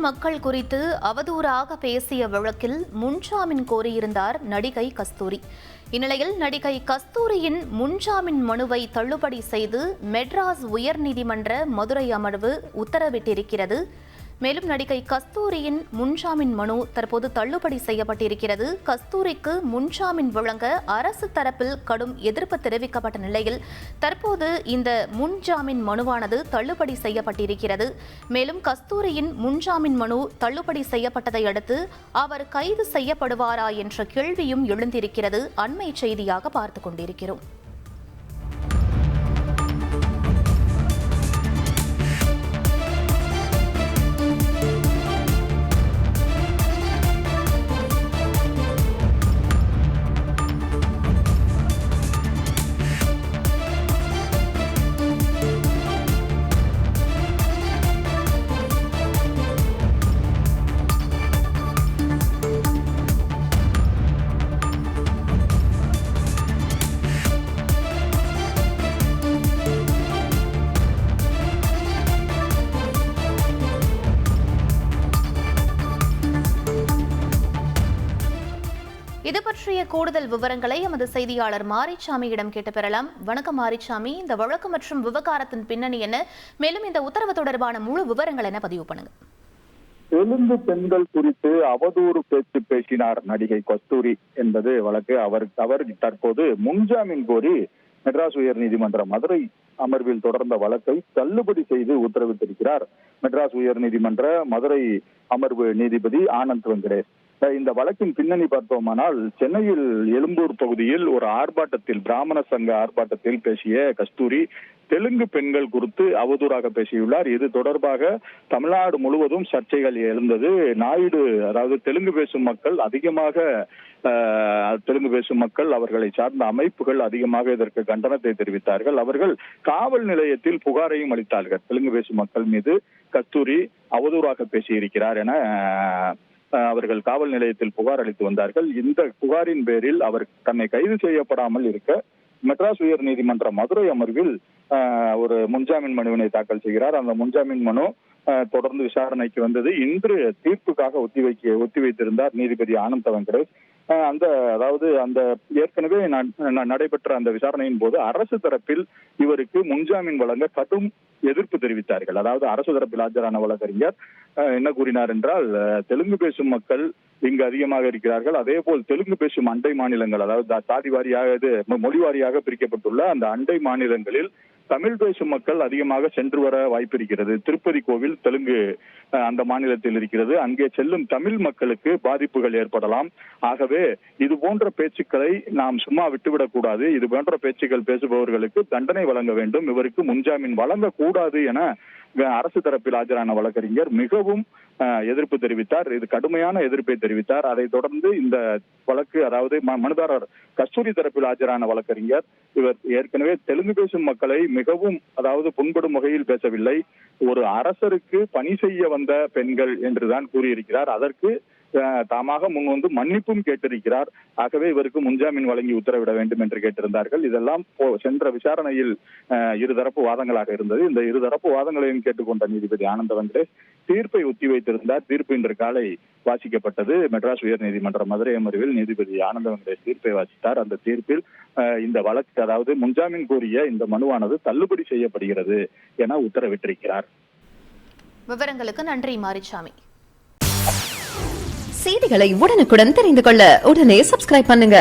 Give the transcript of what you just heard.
மக்கள் குறித்து அவதூறாக பேசிய வழக்கில் முன்ஜாமீன் கோரியிருந்தார் நடிகை கஸ்தூரி. இந்நிலையில் நடிகை கஸ்தூரியின் முன்ஜாமீன் மனுவை தள்ளுபடி செய்து மெட்ராஸ் உயர்நீதிமன்ற மதுரை அமர்வு உத்தரவிட்டிருக்கிறது. மேலும் நடிகை கஸ்தூரியின் முன்ஜாமீன் மனு தற்போது தள்ளுபடி செய்யப்பட்டிருக்கிறது. கஸ்தூரிக்கு முன்ஜாமீன் வழங்க அரசு தரப்பில் கடும் எதிர்ப்பு தெரிவிக்கப்பட்ட நிலையில் தற்போது இந்த முன்ஜாமீன் மனுவானது தள்ளுபடி செய்யப்பட்டிருக்கிறது. மேலும் கஸ்தூரியின் முன்ஜாமீன் மனு தள்ளுபடி செய்யப்பட்டதை அடுத்து அவர் கைது செய்யப்படுவாரா என்ற கேள்வியும் எழுந்திருக்கிறது. அண்மை செய்தியாக பார்த்துக் கொண்டிருக்கிறோம். இது பற்றிய கூடுதல் விவரங்களை எமது செய்தியாளர் மாரிச்சாமியிடம் கேட்டு பெறலாம். வணக்கம் மாரிச்சாமி, இந்த வழக்கு மற்றும் விவகாரத்தின் பின்னணி என்ன, மேலும் இந்த உத்தரவு தொடர்பான முழு விவரங்கள் என்ன பதிவு பண்ணுங்க. தெலுங்கு பெண்கள் குறித்து அவதூறு பேச்சு பேசினார் நடிகை கஸ்தூரி என்பது வழக்கு. அவர் தற்போது முன்ஜாமீன் கோரி மெட்ராஸ் உயர்நீதிமன்ற மதுரை அமர்வில் தொடர்ந்த வழக்கை தள்ளுபடி செய்து உத்தரவிட்டிருக்கிறார் மெட்ராஸ் உயர்நீதிமன்ற மதுரை அமர்வு நீதிபதி ஆனந்த் வெங்கடேஷ். இந்த வழக்கின் பின்னணி பார்த்தோமானால், சென்னையில் எழும்பூர் பகுதியில் ஒரு ஆர்ப்பாட்டத்தில், பிராமண சங்க ஆர்ப்பாட்டத்தில் பேசிய கஸ்தூரி தெலுங்கு பெண்கள் குறித்து அவதூறாக பேசியுள்ளார். இது தொடர்பாக தமிழ்நாடு முழுவதும் சர்ச்சைகள் எழுந்தது. நாயுடு, அதாவது தெலுங்கு பேசும் மக்கள் அவர்களை சார்ந்த அமைப்புகள் அதிகமாக இதற்கு கண்டனத்தை தெரிவித்தார்கள். அவர்கள் காவல் நிலையத்தில் புகாரையும் அளித்தார்கள். தெலுங்கு பேசும் மக்கள் மீது கஸ்தூரி அவதூறாக பேசியிருக்கிறார் என அவர்கள் காவல் நிலையத்தில் புகார் அளித்து வந்தார்கள். இந்த புகாரின் பேரில் அவர் தன்னை கைது செய்யப்படாமல் இருக்க மெட்ராஸ் உயர் நீதிமன்ற மதுரை அமர்வில் ஒரு முன்ஜாமீன் மனுவினை தாக்கல் செய்கிறார். அந்த முன்ஜாமீன் மனு தொடர்ந்து விசாரணைக்கு வந்தது. இன்று தீர்ப்புக்காக ஒத்தி வைத்திருந்தார் நீதிபதி ஆனந்த் வெங்கடேஷ். அந்த ஏற்கனவே நடைபெற்ற அந்த விசாரணையின் போது அரசு தரப்பில் இவருக்கு முன்ஜாமீன் வழங்க கடும் எதிர்ப்பு தெரிவித்தார்கள். அதாவது அரசு தரப்பில் ஆஜரான வழக்கறிஞர் என்ன கூறினார் என்றால், தெலுங்கு பேசும் மக்கள் இங்கு அதிகமாக இருக்கிறார்கள். அதே போல் தெலுங்கு பேசும் அண்டை மாநிலங்கள், அதாவது சாதி வாரியாக மொழி வாரியாக பிரிக்கப்பட்டுள்ள அந்த அண்டை மாநிலங்களில் தமிழ் பேசும் மக்கள் அதிகமாக சென்று வர வாய்ப்பு இருக்கிறது. திருப்பதி கோவில் தெலுங்கு அந்த மாநிலத்தில் இருக்கிறது. அங்கே செல்லும் தமிழ் மக்களுக்கு பாதிப்புகள் ஏற்படலாம். ஆகவே இது போன்ற பேச்சுக்களை நாம் சும்மா விட்டுவிடக் கூடாது. இது போன்ற பேச்சுக்கள் பேசுபவர்களுக்கு தண்டனை வழங்க வேண்டும். இவருக்கு முன்ஜாமீன் வழங்கக்கூடாது என அரசு தரப்பில் ஆஜரான வழக்கறிஞர் மிகவும் எதிர்ப்பு தெரிவித்தார். இது கடுமையான எதிர்ப்பை தெரிவித்தார். அதைத் தொடர்ந்து இந்த வழக்கு, அதாவது மனுதாரர் கஸ்தூரி தரப்பில் ஆஜரான வழக்கறிஞர், இவர் ஏற்கனவே தெலுங்கு பேசும் மக்களை மிகவும், அதாவது புண்படும் வகையில் பேசவில்லை, ஒரு அரசருக்கு பணி செய்ய வந்த பெண்கள் என்றுதான் கூறியிருக்கிறார். அதற்கு தாமாக முன்வந்து மன்னிப்பும் கேட்டிருக்கிறார். ஆகவே இவருக்கு முன்ஜாமீன் வழங்கி உத்தரவிட வேண்டும் என்று கேட்டிருந்தார்கள். இதெல்லாம் சென்ற விசாரணையில் இருதரப்பு வாதங்களாக இருந்தது. இந்த இருதரப்பு வாதங்களையும் கேட்டுக்கொண்ட நீதிபதி ஆனந்த் வெங்கடேஷ் தீர்ப்பை ஒத்தி வைத்திருந்தார். தீர்ப்பு இன்று காலை வாசிக்கப்பட்டது. மெட்ராஸ் உயர் நீதிமன்ற மதுரை அமர்வில் நீதிபதி ஆனந்த் வெங்கடேஷ் தீர்ப்பை வாசித்தார். அந்த தீர்ப்பில் இந்த வழக்கு, அதாவது முன்ஜாமீன் கோரிய இந்த மனுவானது தள்ளுபடி செய்யப்படுகிறது என உத்தரவிட்டிருக்கிறார். விவரங்களுக்கு நன்றி மாரிச்சாமி. செய்திகளை உடனுக்குடன் தெரிந்து கொள்ள உடனே சப்ஸ்கிரைப் பண்ணுங்க.